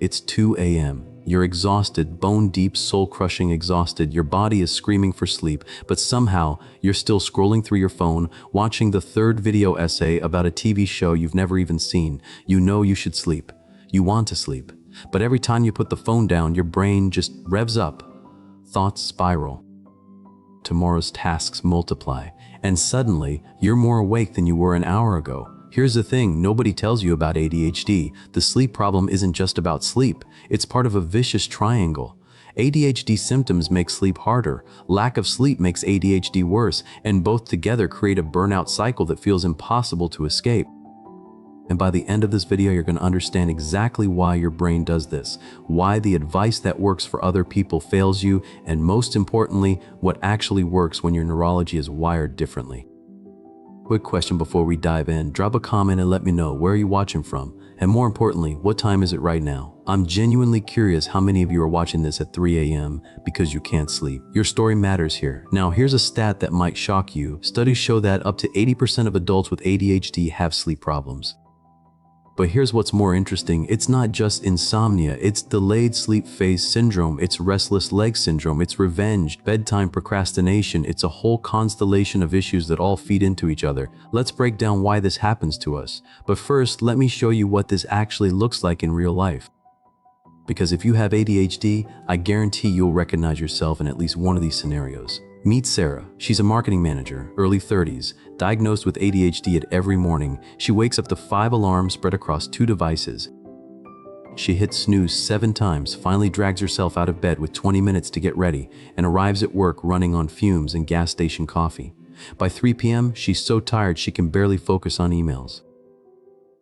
It's 2 a.m. You're exhausted, bone-deep, soul-crushing exhausted. Your body is screaming for sleep, but somehow you're still scrolling through your phone, watching the third video essay about a TV show you've never even seen. You know you should sleep. You want to sleep. But every time you put the phone down, your brain just revs up. Thoughts spiral. Tomorrow's tasks multiply, and suddenly you're more awake than you were an hour ago. Here's the thing nobody tells you about ADHD. The sleep problem isn't just about sleep. It's part of a vicious triangle. ADHD symptoms make sleep harder. Lack of sleep makes ADHD worse, and both together create a burnout cycle that feels impossible to escape. And by the end of this video, you're going to understand exactly why your brain does this, why the advice that works for other people fails you, and most importantly, what actually works when your neurology is wired differently. Quick question before we dive in. Drop a comment and let me know where you're watching from. And more importantly, what time is it right now? I'm genuinely curious how many of you are watching this at 3 a.m. because you can't sleep. Your story matters here. Now, here's a stat that might shock you. Studies show that up to 80% of adults with ADHD have sleep problems. But here's what's more interesting. It's not just insomnia, it's delayed sleep phase syndrome, it's restless leg syndrome, it's revenge, bedtime procrastination. It's a whole constellation of issues that all feed into each other. Let's break down why this happens to us. But first, let me show you what this actually looks like in real life. Because if you have ADHD, I guarantee you'll recognize yourself in at least one of these scenarios. Meet Sarah. She's a marketing manager, early 30s, diagnosed with ADHD at every morning. She wakes up to 5 alarms spread across 2 devices. She hits snooze 7 times, finally drags herself out of bed with 20 minutes to get ready, and arrives at work running on fumes and gas station coffee. By 3 p.m., she's so tired she can barely focus on emails.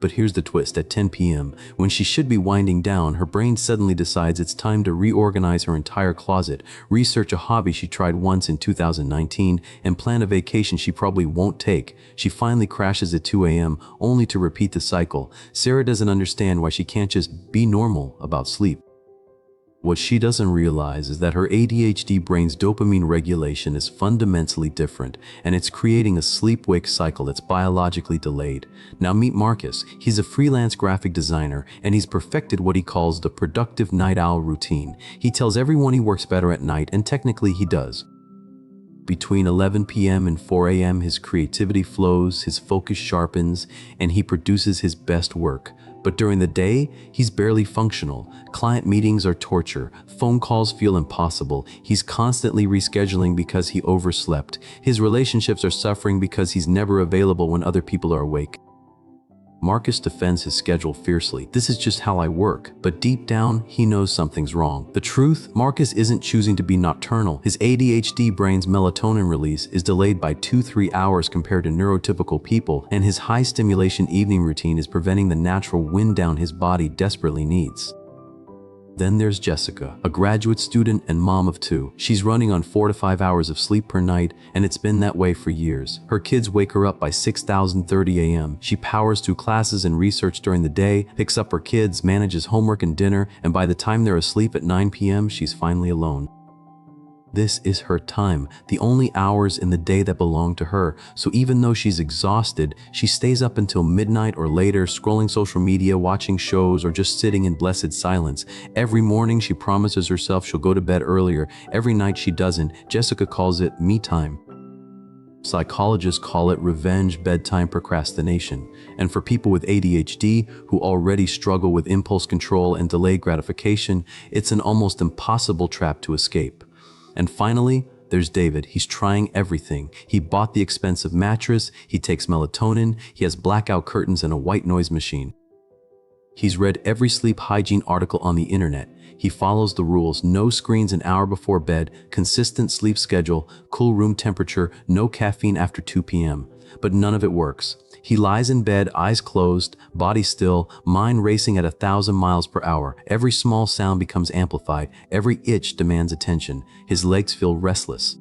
But here's the twist. At 10 p.m., when she should be winding down, her brain suddenly decides it's time to reorganize her entire closet, research a hobby she tried once in 2019, and plan a vacation she probably won't take. She finally crashes at 2 a.m., only to repeat the cycle. Sarah doesn't understand why she can't just be normal about sleep. What she doesn't realize is that her ADHD brain's dopamine regulation is fundamentally different, and it's creating a sleep-wake cycle that's biologically delayed. Now meet Marcus. He's a freelance graphic designer, and he's perfected what he calls the productive night owl routine. He tells everyone he works better at night, and technically he does. Between 11 p.m. and 4 a.m., his creativity flows, his focus sharpens, and he produces his best work. But during the day, he's barely functional. Client meetings are torture. Phone calls feel impossible. He's constantly rescheduling because he overslept. His relationships are suffering because he's never available when other people are awake. Marcus defends his schedule fiercely. This is just how I work. But deep down, he knows something's wrong. The truth, Marcus isn't choosing to be nocturnal. His ADHD brain's melatonin release is delayed by 2-3 hours compared to neurotypical people, and his high stimulation evening routine is preventing the natural wind down his body desperately needs. Then there's Jessica, a graduate student and mom of 2. She's running on 4 to 5 hours of sleep per night, and it's been that way for years. Her kids wake her up by 6:30 a.m. She powers through classes and research during the day, picks up her kids, manages homework and dinner, and by the time they're asleep at 9 p.m., she's finally alone. This is her time, the only hours in the day that belong to her. So even though she's exhausted, she stays up until midnight or later, scrolling social media, watching shows, or just sitting in blessed silence. Every morning she promises herself she'll go to bed earlier. Every night she doesn't. Jessica calls it me time. Psychologists call it revenge bedtime procrastination. And for people with ADHD who already struggle with impulse control and delayed gratification, it's an almost impossible trap to escape. And finally, there's David. He's trying everything. He bought the expensive mattress, he takes melatonin, he has blackout curtains and a white noise machine. He's read every sleep hygiene article on the internet. He follows the rules: no screens an hour before bed, consistent sleep schedule, cool room temperature, no caffeine after 2 p.m. But none of it works. He lies in bed, eyes closed, body still, mind racing at 1,000 miles per hour. Every small sound becomes amplified. Every itch demands attention. His legs feel restless.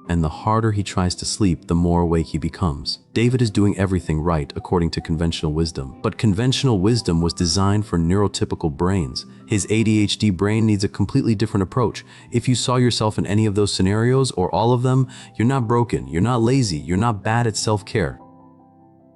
And the harder he tries to sleep, the more awake he becomes. David is doing everything right according to conventional wisdom. But conventional wisdom was designed for neurotypical brains. His ADHD brain needs a completely different approach. If you saw yourself in any of those scenarios or all of them, you're not broken, you're not lazy, you're not bad at self-care.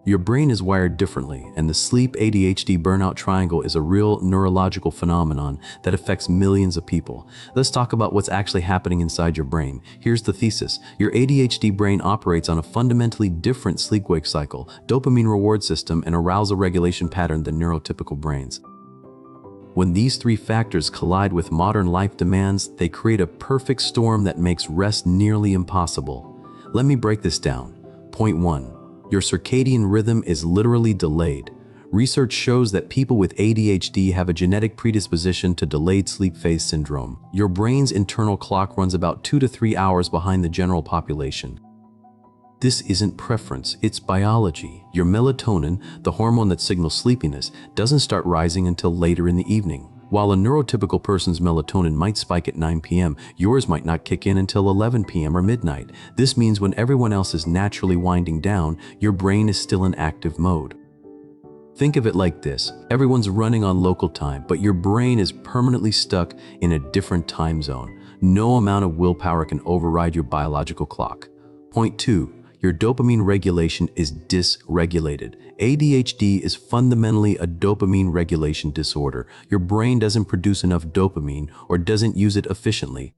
Your brain is wired differently, and the sleep-ADHD burnout triangle is a real neurological phenomenon that affects millions of people. Let's talk about what's actually happening inside your brain. Here's the thesis. Your ADHD brain operates on a fundamentally different sleep-wake cycle, dopamine reward system, and arousal regulation pattern than neurotypical brains. When these three factors collide with modern life demands, they create a perfect storm that makes rest nearly impossible. Let me break this down. Point 1. Your circadian rhythm is literally delayed. Research shows that people with ADHD have a genetic predisposition to delayed sleep phase syndrome. Your brain's internal clock runs about 2 to 3 hours behind the general population. This isn't preference, it's biology. Your melatonin, the hormone that signals sleepiness, doesn't start rising until later in the evening. While a neurotypical person's melatonin might spike at 9 p.m., yours might not kick in until 11 p.m. or midnight. This means when everyone else is naturally winding down, your brain is still in active mode. Think of it like this. Everyone's running on local time, but your brain is permanently stuck in a different time zone. No amount of willpower can override your biological clock. Point 2. Your dopamine regulation is dysregulated. ADHD is fundamentally a dopamine regulation disorder. Your brain doesn't produce enough dopamine or doesn't use it efficiently.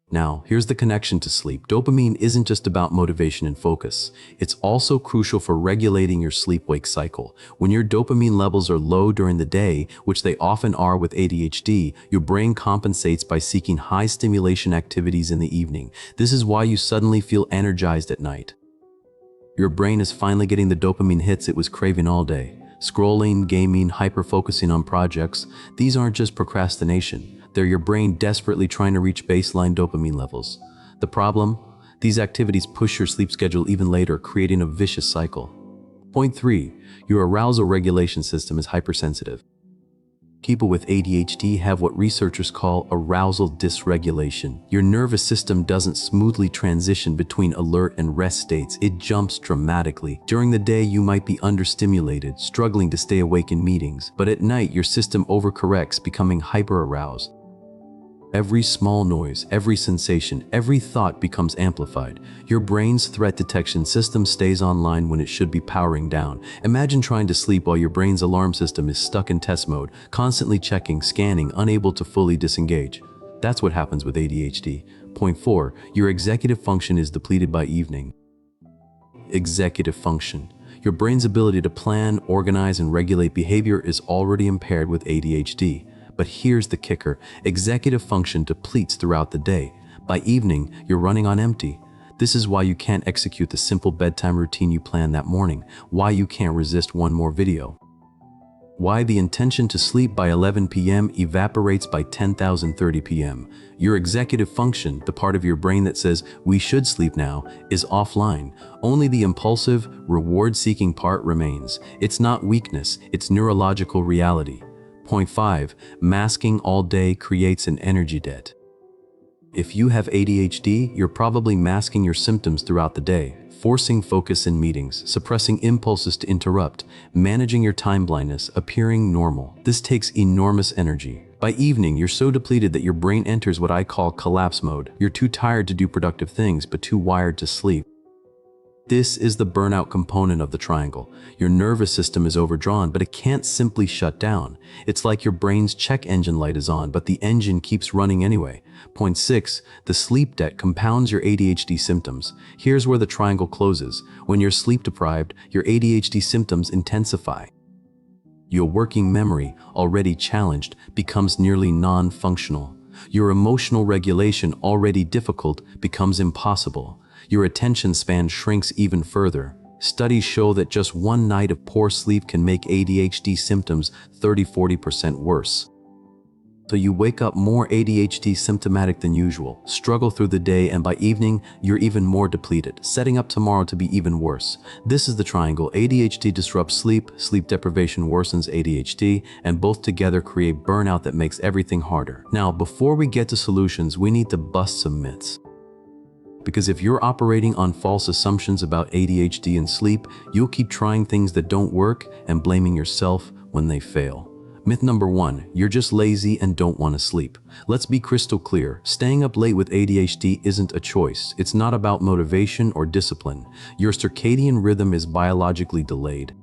Now, here's the connection to sleep. Dopamine isn't just about motivation and focus. It's also crucial for regulating your sleep-wake cycle. When your dopamine levels are low during the day, which they often are with ADHD, your brain compensates by seeking high-stimulation activities in the evening. This is why you suddenly feel energized at night. Your brain is finally getting the dopamine hits it was craving all day. Scrolling, gaming, hyper-focusing on projects, these aren't just procrastination. They're your brain desperately trying to reach baseline dopamine levels. The problem? These activities push your sleep schedule even later, creating a vicious cycle. Point 3. Your arousal regulation system is hypersensitive. People with ADHD have what researchers call arousal dysregulation. Your nervous system doesn't smoothly transition between alert and rest states. It jumps dramatically. During the day, you might be understimulated, struggling to stay awake in meetings, but at night, your system overcorrects, becoming hyper-aroused. Every small noise, every sensation, every thought becomes amplified. Your brain's threat detection system stays online when it should be powering down. Imagine trying to sleep while your brain's alarm system is stuck in test mode, constantly checking, scanning, unable to fully disengage. That's what happens with ADHD. Point 4. Your executive function is depleted by evening. Executive function. Your brain's ability to plan, organize, and regulate behavior is already impaired with ADHD. But here's the kicker. Executive function depletes throughout the day. By evening, you're running on empty. This is why you can't execute the simple bedtime routine you planned that morning, why you can't resist one more video, why the intention to sleep by 11 p.m. evaporates by 10:30 p.m. Your executive function, the part of your brain that says, "we should sleep now," is offline. Only the impulsive, reward-seeking part remains. It's not weakness, it's neurological reality. Point 5. Masking all day creates an energy debt. If you have ADHD, you're probably masking your symptoms throughout the day, forcing focus in meetings, suppressing impulses to interrupt, managing your time blindness, appearing normal. This takes enormous energy. By evening, you're so depleted that your brain enters what I call collapse mode. You're too tired to do productive things, but too wired to sleep. This is the burnout component of the triangle. Your nervous system is overdrawn, but it can't simply shut down. It's like your brain's check engine light is on, but the engine keeps running anyway. Point 6. The sleep debt compounds your ADHD symptoms. Here's where the triangle closes. When you're sleep deprived, your ADHD symptoms intensify. Your working memory, already challenged, becomes nearly non-functional. Your emotional regulation, already difficult, becomes impossible. Your attention span shrinks even further. Studies show that just one night of poor sleep can make ADHD symptoms 30–40% worse. So you wake up more ADHD symptomatic than usual, struggle through the day, and by evening, you're even more depleted, setting up tomorrow to be even worse. This is the triangle. ADHD disrupts sleep, sleep deprivation worsens ADHD, and both together create burnout that makes everything harder. Now, before we get to solutions, we need to bust some myths. Because if you're operating on false assumptions about ADHD and sleep, you'll keep trying things that don't work and blaming yourself when they fail. Myth number 1, you're just lazy and don't want to sleep. Let's be crystal clear. Staying up late with ADHD isn't a choice. It's not about motivation or discipline. Your circadian rhythm is biologically delayed.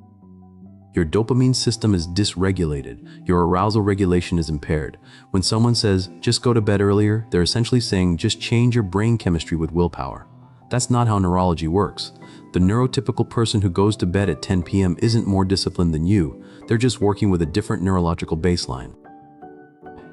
Your dopamine system is dysregulated. Your arousal regulation is impaired. When someone says, just go to bed earlier, they're essentially saying, just change your brain chemistry with willpower. That's not how neurology works. The neurotypical person who goes to bed at 10 p.m. isn't more disciplined than you. They're just working with a different neurological baseline.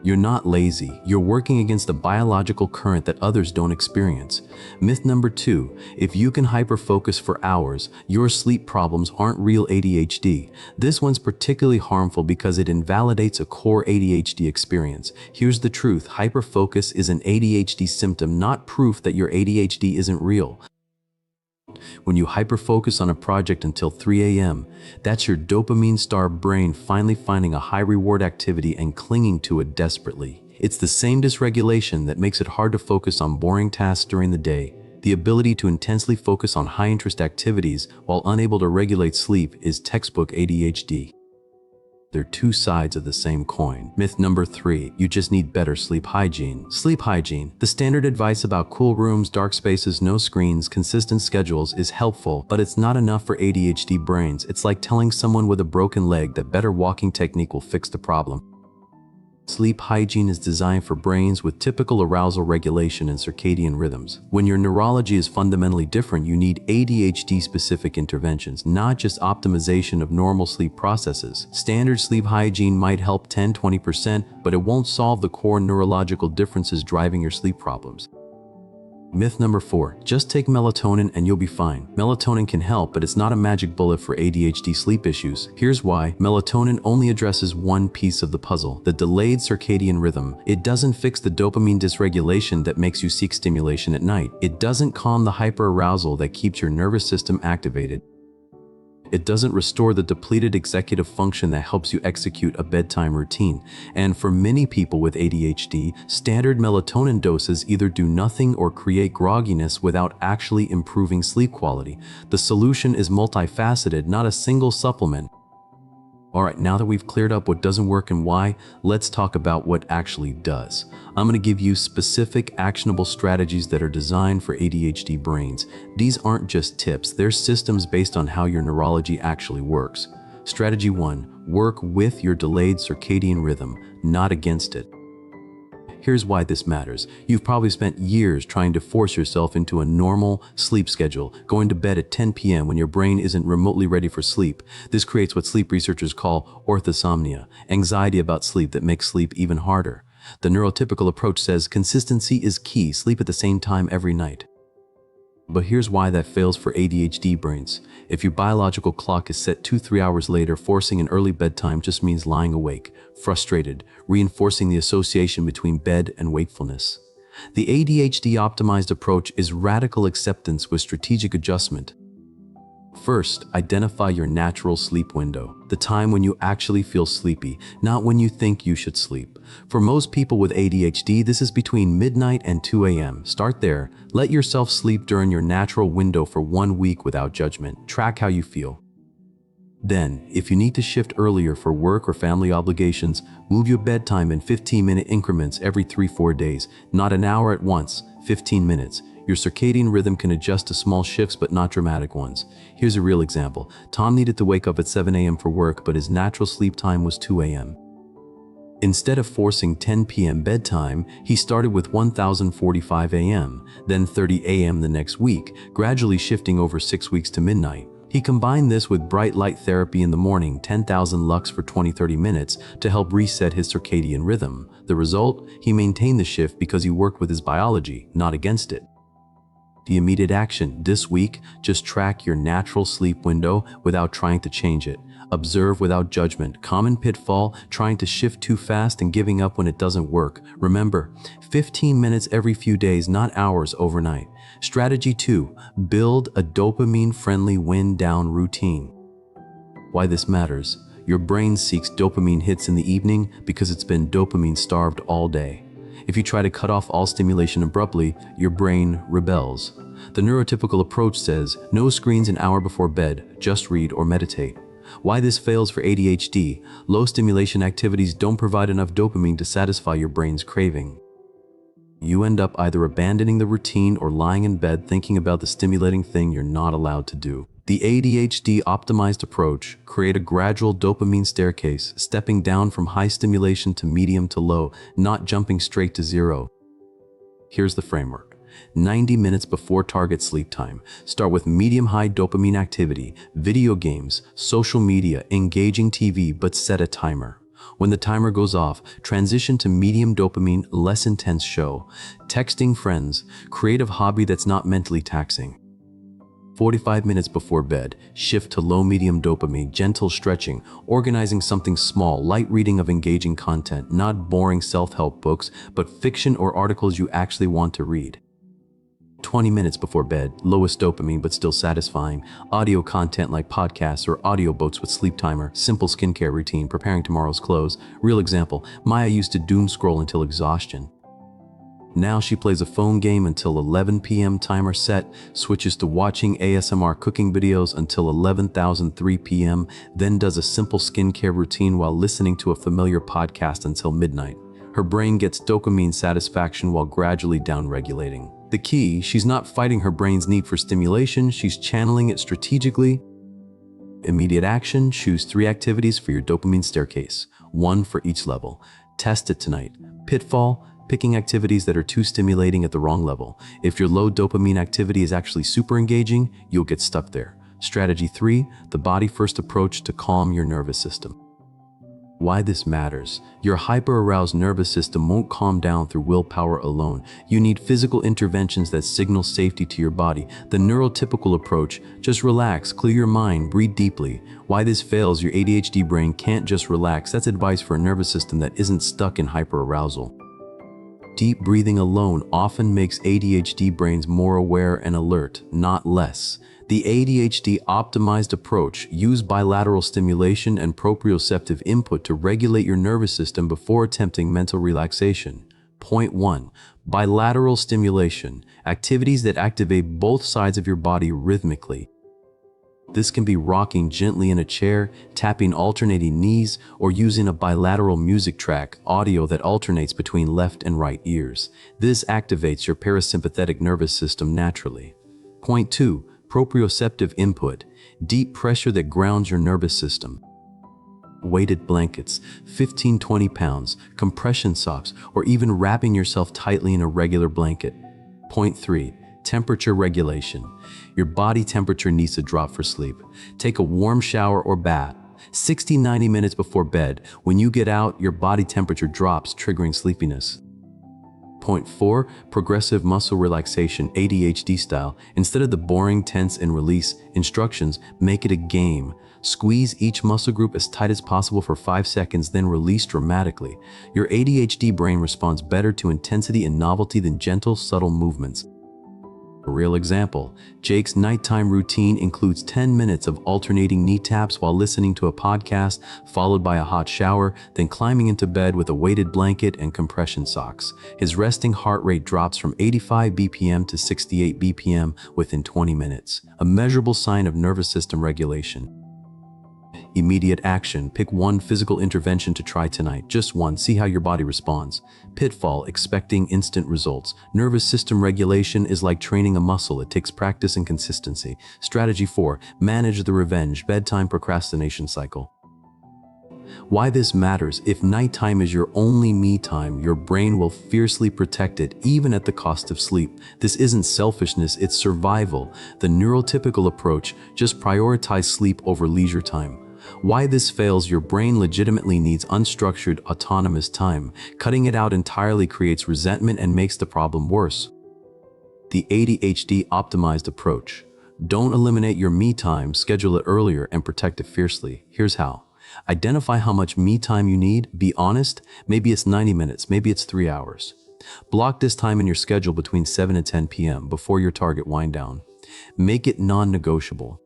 You're not lazy. You're working against a biological current that others don't experience. Myth number 2, if you can hyper-focus for hours, your sleep problems aren't real ADHD. This one's particularly harmful because it invalidates a core ADHD experience. Here's the truth. Hyper-focus is an ADHD symptom, not proof that your ADHD isn't real. When you hyper-focus on a project until 3 a.m., that's your dopamine-starved brain finally finding a high-reward activity and clinging to it desperately. It's the same dysregulation that makes it hard to focus on boring tasks during the day. The ability to intensely focus on high-interest activities while unable to regulate sleep is textbook ADHD. They're two sides of the same coin. Myth number 3, you just need better sleep hygiene. Sleep hygiene. The standard advice about cool rooms, dark spaces, no screens, consistent schedules is helpful, but it's not enough for ADHD brains. It's like telling someone with a broken leg that better walking technique will fix the problem. Sleep hygiene is designed for brains with typical arousal regulation and circadian rhythms. When your neurology is fundamentally different, you need ADHD-specific interventions, not just optimization of normal sleep processes. Standard sleep hygiene might help 10–20%, but it won't solve the core neurological differences driving your sleep problems. Myth number 4, just take melatonin and you'll be fine. Melatonin can help, but it's not a magic bullet for ADHD sleep issues. Here's why. Melatonin only addresses one piece of the puzzle, the delayed circadian rhythm. It doesn't fix the dopamine dysregulation that makes you seek stimulation at night. It doesn't calm the hyperarousal that keeps your nervous system activated. It doesn't restore the depleted executive function that helps you execute a bedtime routine. And for many people with ADHD, standard melatonin doses either do nothing or create grogginess without actually improving sleep quality. The solution is multifaceted, not a single supplement. Alright, now that we've cleared up what doesn't work and why, let's talk about what actually does. I'm going to give you specific, actionable strategies that are designed for ADHD brains. These aren't just tips, they're systems based on how your neurology actually works. Strategy 1. Work with your delayed circadian rhythm, not against it. Here's why this matters. You've probably spent years trying to force yourself into a normal sleep schedule, going to bed at 10 p.m. when your brain isn't remotely ready for sleep. This creates what sleep researchers call orthosomnia, anxiety about sleep that makes sleep even harder. The neurotypical approach says consistency is key, sleep at the same time every night. But here's why that fails for ADHD brains. If your biological clock is set 2–3 hours later, forcing an early bedtime just means lying awake, frustrated, reinforcing the association between bed and wakefulness. The ADHD-optimized approach is radical acceptance with strategic adjustment. First, identify your natural sleep window, the time when you actually feel sleepy, not when you think you should sleep. For most people with ADHD, this is between midnight and 2 a.m. Start there. Let yourself sleep during your natural window for 1 week without judgment. Track how you feel. Then, if you need to shift earlier for work or family obligations, move your bedtime in 15-minute increments every 3–4 days, not an hour at once, 15 minutes. Your circadian rhythm can adjust to small shifts but not dramatic ones. Here's a real example. Tom needed to wake up at 7 a.m. for work, but his natural sleep time was 2 a.m. Instead of forcing 10 p.m. bedtime, he started with 1045 a.m., then 30 a.m. the next week, gradually shifting over 6 weeks to midnight. He combined this with bright light therapy in the morning, 10,000 lux for 20–30 minutes, to help reset his circadian rhythm. The result? He maintained the shift because he worked with his biology, not against it. The immediate action this week, just track your natural sleep window without trying to change it. Observe without judgment. Common pitfall, trying to shift too fast and giving up when it doesn't work. Remember, 15 minutes every few days, not hours overnight. Strategy 2, build a dopamine-friendly wind-down routine. Why this matters? Your brain seeks dopamine hits in the evening because it's been dopamine-starved all day. If you try to cut off all stimulation abruptly, your brain rebels. The neurotypical approach says, no screens an hour before bed, just read or meditate. Why this fails for ADHD. Low stimulation activities don't provide enough dopamine to satisfy your brain's craving. You end up either abandoning the routine or lying in bed thinking about the stimulating thing you're not allowed to do. The ADHD-optimized approach: create a gradual dopamine staircase, stepping down from high stimulation to medium to low, not jumping straight to zero. Here's the framework. 90 minutes before target sleep time. Start with medium-high dopamine activity, video games, social media, engaging TV, but set a timer. When the timer goes off, transition to medium dopamine, less intense show, texting friends, creative hobby that's not mentally taxing. 45 minutes before bed, shift to low-medium dopamine, gentle stretching, organizing something small, light reading of engaging content, not boring self-help books, but fiction or articles you actually want to read. 20 minutes before bed, lowest dopamine but still satisfying, audio content like podcasts or audiobooks with sleep timer, simple skincare routine, preparing tomorrow's clothes. Real example, Maya used to doom scroll until exhaustion. Now she plays a phone game until 11 p.m. timer set, switches to watching ASMR cooking videos until 11:03 p.m., then does a simple skincare routine while listening to a familiar podcast until midnight. Her brain gets dopamine satisfaction while gradually downregulating. The key: she's not fighting her brain's need for stimulation, she's channeling it strategically. Immediate action: choose 3 activities for your dopamine staircase, 1 for each level. Test it tonight. Pitfall: picking activities that are too stimulating at the wrong level. If your low dopamine activity is actually super engaging, you'll get stuck there. Strategy 3: the body-first approach to calm your nervous system. Why this matters. Your hyper-aroused nervous system won't calm down through willpower alone. You need physical interventions that signal safety to your body. The neurotypical approach: just relax, clear your mind, breathe deeply. Why this fails. Your ADHD brain can't just relax. That's advice for a nervous system that isn't stuck in hyper-arousal. Deep breathing alone often makes ADHD brains more aware and alert, not less. The ADHD-optimized approach: use bilateral stimulation and proprioceptive input to regulate your nervous system before attempting mental relaxation. Point 1. Bilateral stimulation: activities that activate both sides of your body rhythmically. This can be rocking gently in a chair, tapping alternating knees, or using a bilateral music track, audio that alternates between left and right ears. This activates your parasympathetic nervous system naturally. Point 2. Proprioceptive input: deep pressure that grounds your nervous system. Weighted blankets, 15-20 pounds, compression socks, or even wrapping yourself tightly in a regular blanket. Point 3. Temperature regulation: your body temperature needs to drop for sleep. Take a warm shower or bath 60-90 minutes before bed. When you get out, your body temperature drops, triggering sleepiness. Point 4. Progressive muscle relaxation, ADHD style. Instead of the boring tense and release instructions, make it a game. Squeeze each muscle group as tight as possible for 5 seconds, then release dramatically. Your ADHD brain responds better to intensity and novelty than gentle, subtle movements. A real example: Jake's nighttime routine includes 10 minutes of alternating knee taps while listening to a podcast, followed by a hot shower, then climbing into bed with a weighted blanket and compression socks. His resting heart rate drops from 85 BPM to 68 BPM within 20 minutes, a measurable sign of nervous system regulation. Immediate action: pick one physical intervention to try tonight, just one, see how your body responds. Pitfall: expecting instant results. Nervous system regulation is like training a muscle, it takes practice and consistency. Strategy 4: manage the revenge, bedtime procrastination cycle. Why this matters. If nighttime is your only me time, your brain will fiercely protect it, even at the cost of sleep. This isn't selfishness, it's survival. The neurotypical approach: just prioritize sleep over leisure time. Why this fails. Your brain legitimately needs unstructured, autonomous time. Cutting it out entirely creates resentment and makes the problem worse. The ADHD-optimized approach: don't eliminate your me time, schedule it earlier and protect it fiercely. Here's how. Identify how much me time you need. Be honest. Maybe it's 90 minutes, maybe it's 3 hours. Block this time in your schedule between 7 and 10 p.m. before your target wind down. Make it non-negotiable.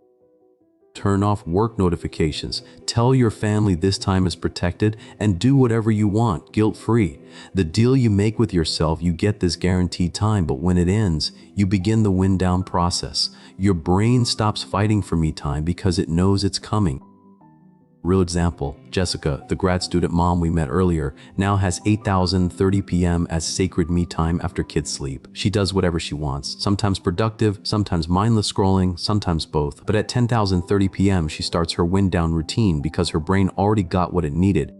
Turn off work notifications. Tell your family this time is protected, and do whatever you want, guilt-free. The deal you make with yourself: you get this guaranteed time, but when it ends, you begin the wind down process. Your brain stops fighting for me time because it knows it's coming. Real example, Jessica, the grad student mom we met earlier, now has 8,030 p.m. as sacred me time after kids sleep. She does whatever she wants, sometimes productive, sometimes mindless scrolling, sometimes both. But at 10,030 p.m. she starts her wind down routine because her brain already got what it needed.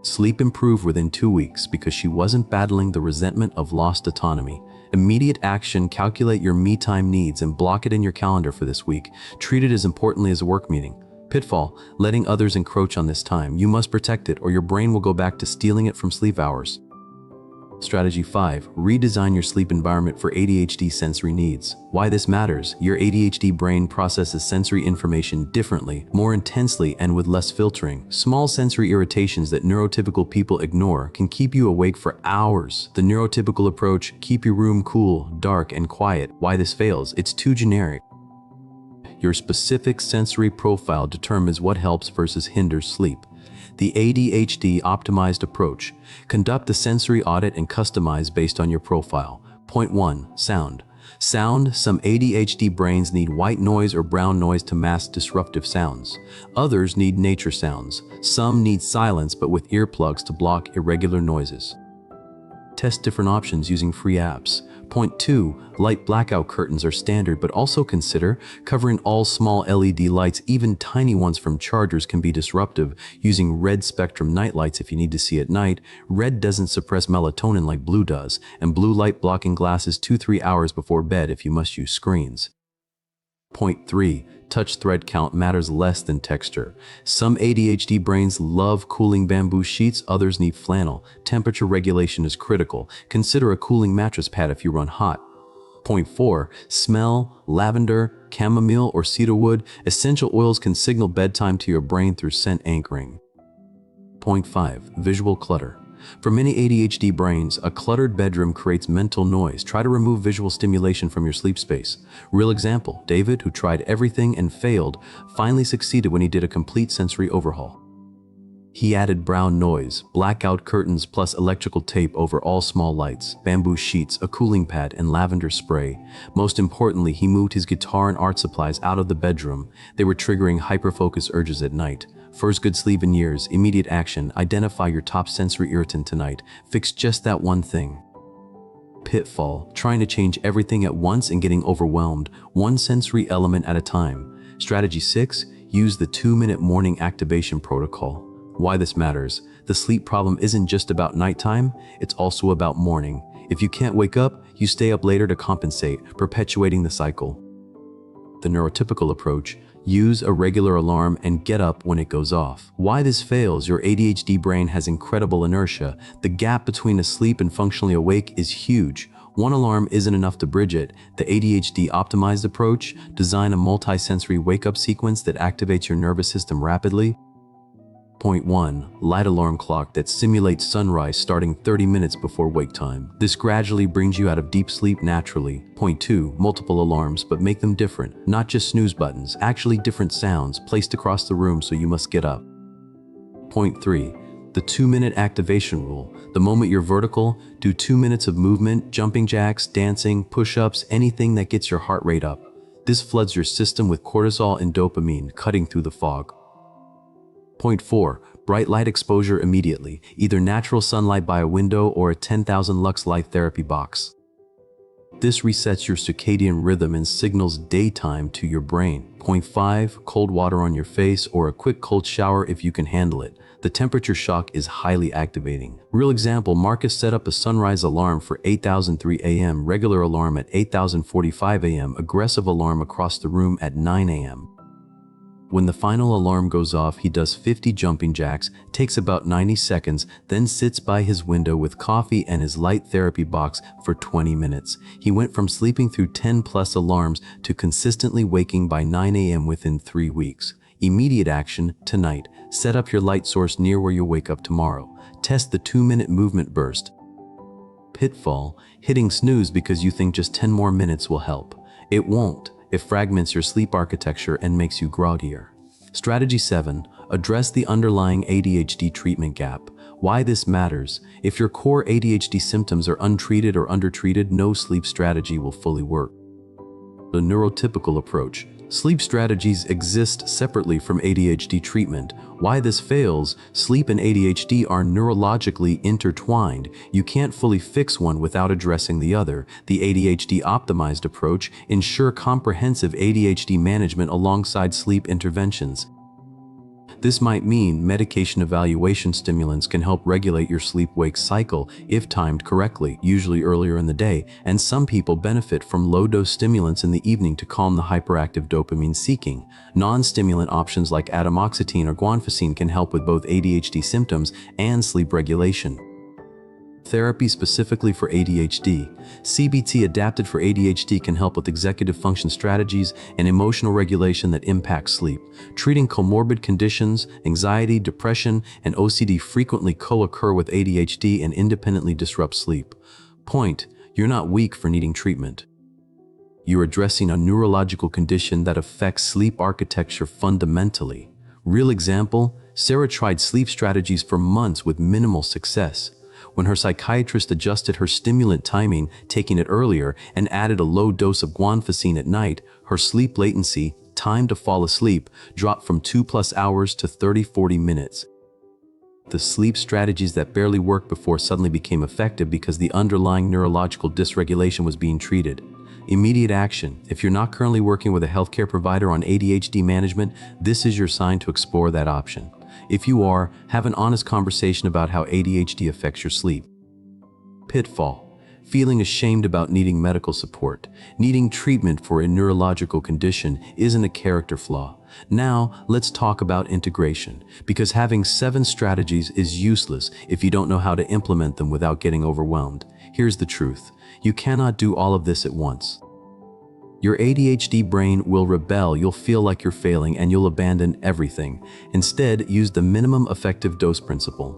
Sleep improved within 2 weeks because she wasn't battling the resentment of lost autonomy. Immediate action: calculate your me time needs and block it in your calendar for this week. Treat it as importantly as a work meeting. Pitfall: letting others encroach on this time. You must protect it or your brain will go back to stealing it from sleep hours. Strategy 5. Redesign your sleep environment for ADHD sensory needs. Why this matters: your ADHD brain processes sensory information differently, more intensely, and with less filtering. Small sensory irritations that neurotypical people ignore can keep you awake for hours. The neurotypical approach: keep your room cool, dark, and quiet. Why this fails: it's too generic. Your specific sensory profile determines what helps versus hinders sleep. The ADHD-Optimized approach: conduct a sensory audit and customize based on your profile. Point 1. Sound. Some ADHD brains need white noise or brown noise to mask disruptive sounds. Others need nature sounds. Some need silence but with earplugs to block irregular noises. Test different options using free apps. Point 2. Light blackout curtains are standard, but also consider covering all small LED lights. Even tiny ones from chargers can be disruptive. Using red spectrum nightlights if you need to see at night. Red doesn't suppress melatonin like blue does, and blue light blocking glasses 2-3 hours before bed if you must use screens. Point 3. Touch thread count matters less than texture. Some ADHD brains love cooling bamboo sheets, others need flannel. Temperature regulation is critical. Consider a cooling mattress pad if you run hot. Point 4. Smell. Lavender, chamomile, or cedarwood. Essential oils can signal bedtime to your brain through scent anchoring. Point 5. Visual clutter. For many ADHD brains, a cluttered bedroom creates mental noise. Try to remove visual stimulation from your sleep space. Real example, David, who tried everything and failed, finally succeeded when he did a complete sensory overhaul. He added brown noise, blackout curtains plus electrical tape over all small lights, bamboo sheets, a cooling pad, and lavender spray. Most importantly, he moved his guitar and art supplies out of the bedroom. They were triggering hyperfocus urges at night. First good sleep in years. Immediate action: identify your top sensory irritant tonight. Fix just that one thing. Pitfall: trying to change everything at once and getting overwhelmed, one sensory element at a time. Strategy 6. Use the 2-minute morning activation protocol. Why this matters: the sleep problem isn't just about nighttime, it's also about morning. If you can't wake up, you stay up later to compensate, perpetuating the cycle. The neurotypical approach: use a regular alarm and get up when it goes off. Why this fails: your ADHD brain has incredible inertia. The gap between asleep and functionally awake is huge. One alarm isn't enough to bridge it. The ADHD-Optimized approach: design a multi-sensory wake-up sequence that activates your nervous system rapidly. Point 1. Light alarm clock that simulates sunrise starting 30 minutes before wake time. This gradually brings you out of deep sleep naturally. Point 2. Multiple alarms, but make them different. Not just snooze buttons, actually different sounds placed across the room so you must get up. Point 3. The 2-minute activation rule. The moment you're vertical, do 2 minutes of movement, jumping jacks, dancing, push-ups, anything that gets your heart rate up. This floods your system with cortisol and dopamine, cutting through the fog. Point 4. Bright light exposure immediately, either natural sunlight by a window or a 10,000 lux light therapy box. This resets your circadian rhythm and signals daytime to your brain. Point 5. Cold water on your face or a quick cold shower if you can handle it. The temperature shock is highly activating. Real example, Marcus set up a sunrise alarm for 8,003 a.m., regular alarm at 8,045 a.m., aggressive alarm across the room at 9 a.m. When the final alarm goes off, he does 50 jumping jacks, takes about 90 seconds, then sits by his window with coffee and his light therapy box for 20 minutes. He went from sleeping through 10+ alarms to consistently waking by 9 a.m. within 3 weeks. Immediate action: tonight, set up your light source near where you'll wake up tomorrow. Test the 2-minute movement burst. Pitfall: hitting snooze because you think just 10 more minutes will help. It won't. It fragments your sleep architecture and makes you groggier. Strategy 7. Address the underlying ADHD treatment gap. Why this matters: if your core ADHD symptoms are untreated or undertreated, no sleep strategy will fully work. The neurotypical approach: Sleep strategies exist separately from ADHD treatment. Why this fails: sleep and ADHD are neurologically intertwined. You can't fully fix one without addressing the other. The ADHD-Optimized approach ensures comprehensive ADHD management alongside sleep interventions. This might mean medication evaluation stimulants can help regulate your sleep-wake cycle if timed correctly, usually earlier in the day, and some people benefit from low-dose stimulants in the evening to calm the hyperactive dopamine-seeking. Non-stimulant options like atomoxetine or guanfacine can help with both ADHD symptoms and sleep regulation. Therapy specifically for ADHD. CBT adapted for ADHD can help with executive function strategies and emotional regulation that impact sleep. Treating comorbid conditions, anxiety, depression, and OCD frequently co-occur with ADHD and independently disrupt sleep. Point: you're not weak for needing treatment. You're addressing a neurological condition that affects sleep architecture fundamentally. Real example: Sarah tried sleep strategies for months with minimal success. When her psychiatrist adjusted her stimulant timing, taking it earlier, and added a low dose of guanfacine at night, her sleep latency, time to fall asleep, dropped from 2+ hours to 30-40 minutes. The sleep strategies that barely worked before suddenly became effective because the underlying neurological dysregulation was being treated. Immediate action: if you're not currently working with a healthcare provider on ADHD management, this is your sign to explore that option. If you are, have an honest conversation about how ADHD affects your sleep. Pitfall: feeling ashamed about needing medical support. Needing treatment for a neurological condition isn't a character flaw. Now, let's talk about integration, because having 7 strategies is useless if you don't know how to implement them without getting overwhelmed. Here's the truth: you cannot do all of this at once. Your ADHD brain will rebel, you'll feel like you're failing, and you'll abandon everything. Instead, use the minimum effective dose principle.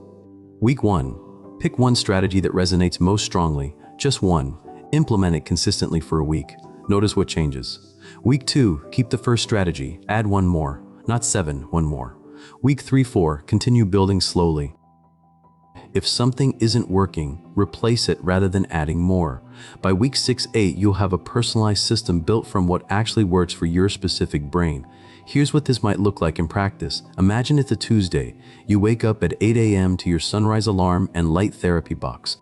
Week 1. Pick one strategy that resonates most strongly. Just one. Implement it consistently for a week. Notice what changes. Week 2. Keep the first strategy. Add one more. Not 7, one more. Week 3-4. Continue building slowly. If something isn't working, replace it rather than adding more. By week 6-8, you'll have a personalized system built from what actually works for your specific brain. Here's what this might look like in practice. Imagine it's a Tuesday. You wake up at 8 a.m. to your sunrise alarm and light therapy box.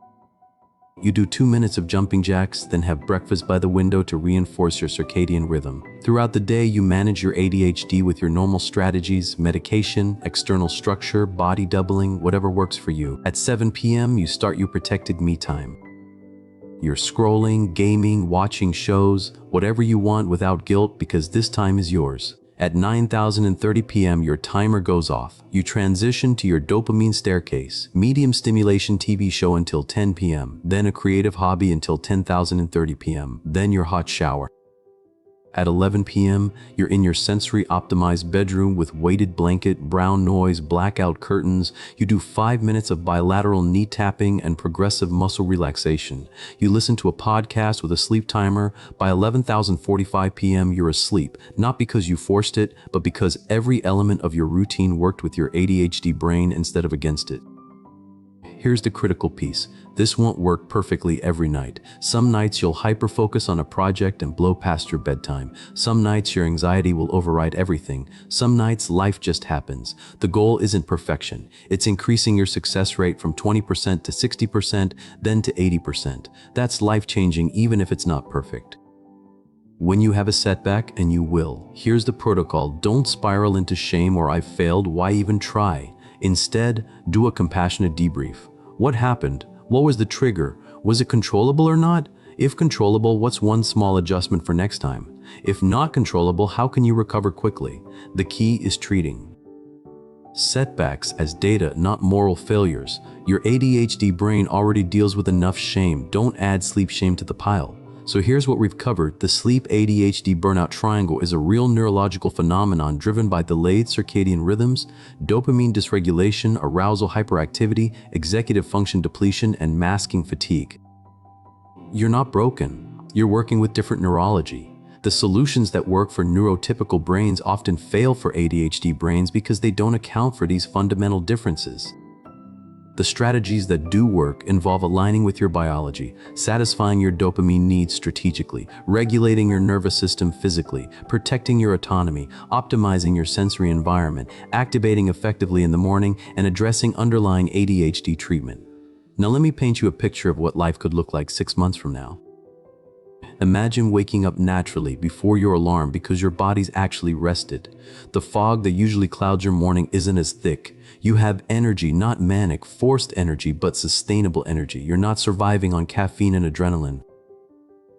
You do 2 minutes of jumping jacks, then have breakfast by the window to reinforce your circadian rhythm. Throughout the day, you manage your ADHD with your normal strategies: medication, external structure, body doubling, whatever works for you. At 7 p.m., you start your protected me time. You're scrolling, gaming, watching shows, whatever you want without guilt, because this time is yours. At 9:30 p.m., your timer goes off. You transition to your dopamine staircase, medium stimulation TV show until 10 p.m., then a creative hobby until 10:30 p.m., then your hot shower. At 11 p.m., you're in your sensory-optimized bedroom with weighted blanket, brown noise, blackout curtains. You do 5 minutes of bilateral knee tapping and progressive muscle relaxation. You listen to a podcast with a sleep timer. By 11:45 p.m., you're asleep, not because you forced it, but because every element of your routine worked with your ADHD brain instead of against it. Here's the critical piece. This won't work perfectly every night. Some nights you'll hyper-focus on a project and blow past your bedtime. Some nights your anxiety will override everything. Some nights life just happens. The goal isn't perfection. It's increasing your success rate from 20% to 60%, then to 80%. That's life-changing even if it's not perfect. When you have a setback, and you will, here's the protocol. Don't spiral into shame or "I failed, why even try?" Instead, do a compassionate debrief. What happened? What was the trigger? Was it controllable or not? If controllable, what's one small adjustment for next time? If not controllable, how can you recover quickly? The key is treating setbacks as data, not moral failures. Your ADHD brain already deals with enough shame. Don't add sleep shame to the pile. So here's what we've covered. The Sleep-ADHD-Burnout Triangle is a real neurological phenomenon driven by delayed circadian rhythms, dopamine dysregulation, arousal hyperactivity, executive function depletion, and masking fatigue. You're not broken. You're working with different neurology. The solutions that work for neurotypical brains often fail for ADHD brains because they don't account for these fundamental differences. The strategies that do work involve aligning with your biology, satisfying your dopamine needs strategically, regulating your nervous system physically, protecting your autonomy, optimizing your sensory environment, activating effectively in the morning, and addressing underlying ADHD treatment. Now let me paint you a picture of what life could look like 6 months from now. Imagine waking up naturally before your alarm because your body's actually rested. The fog that usually clouds your morning isn't as thick. You have energy, not manic, forced energy, but sustainable energy. You're not surviving on caffeine and adrenaline.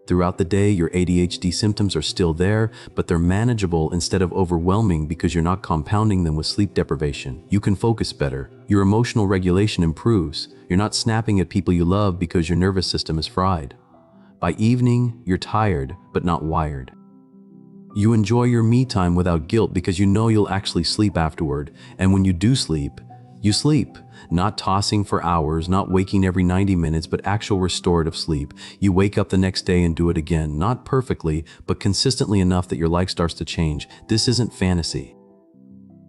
Throughout the day, your ADHD symptoms are still there, but they're manageable instead of overwhelming because you're not compounding them with sleep deprivation. You can focus better. Your emotional regulation improves. You're not snapping at people you love because your nervous system is fried. By evening, you're tired, but not wired. You enjoy your me time without guilt because you know you'll actually sleep afterward. And when you do sleep, you sleep. Not tossing for hours, not waking every 90 minutes, but actual restorative sleep. You wake up the next day and do it again. Not perfectly, but consistently enough that your life starts to change. This isn't fantasy.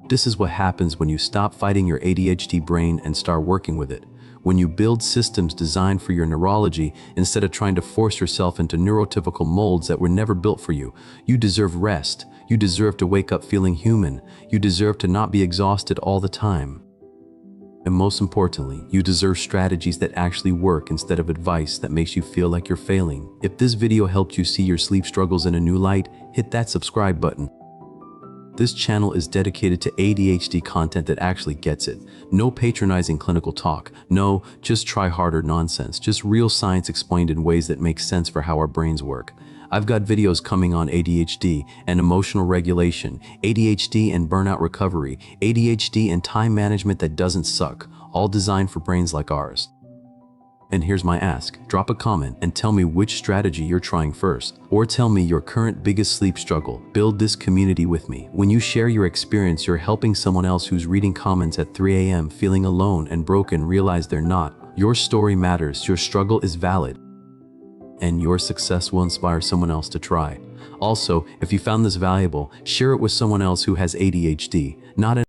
This is what happens when you stop fighting your ADHD brain and start working with it. When you build systems designed for your neurology instead of trying to force yourself into neurotypical molds that were never built for you. You deserve rest. You deserve to wake up feeling human. You deserve to not be exhausted all the time. And most importantly, you deserve strategies that actually work instead of advice that makes you feel like you're failing. If this video helped you see your sleep struggles in a new light, hit that subscribe button. This channel is dedicated to ADHD content that actually gets it. No patronizing clinical talk. No, just try harder nonsense. Just real science explained in ways that make sense for how our brains work. I've got videos coming on ADHD and emotional regulation, ADHD and burnout recovery, ADHD and time management that doesn't suck, all designed for brains like ours. And here's my ask. Drop a comment and tell me which strategy you're trying first, or tell me your current biggest sleep struggle. Build this community with me. When you share your experience, you're helping someone else who's reading comments at 3 a.m. feeling alone and broken realize they're not. Your story matters, your struggle is valid, and your success will inspire someone else to try. Also, if you found this valuable, share it with someone else who has ADHD, not